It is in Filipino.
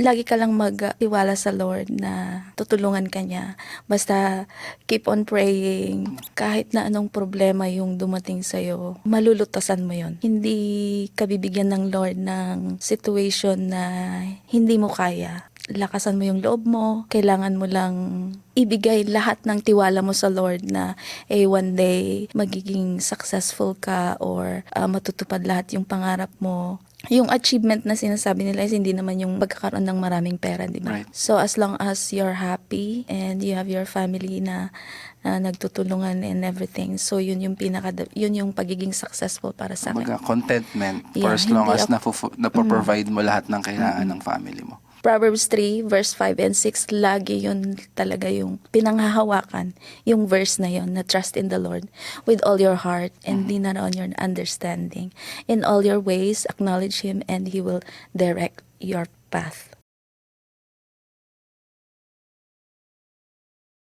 lagi ka lang magtiwala sa Lord na tutulungan ka niya. Basta keep on praying. Kahit na anong problema yung dumating sa'yo, malulutasan mo yon. Hindi ka bibigyan ng Lord ng situation na hindi mo kaya. Lakasan mo yung loob mo. Kailangan mo lang ibigay lahat ng tiwala mo sa Lord na one day magiging successful ka or matutupad lahat yung pangarap mo. Yung achievement na sinasabi nila is hindi naman yung pagkakaroon ng maraming pera, di ba? Right. So as long as you're happy and you have your family na nagtutulungan and everything, so yun yung yun yung pagiging successful para sa akin. Kumbaga, contentment for Yeah, as long hindi as napoprovide mo lahat ng kailangan ng family mo. Proverbs 3 verse 5 and 6, lagi yun talaga yung pinanghahawakan, yung verse na yun, na trust in the Lord with all your heart and lean not on your understanding. In all your ways, acknowledge Him and He will direct your path.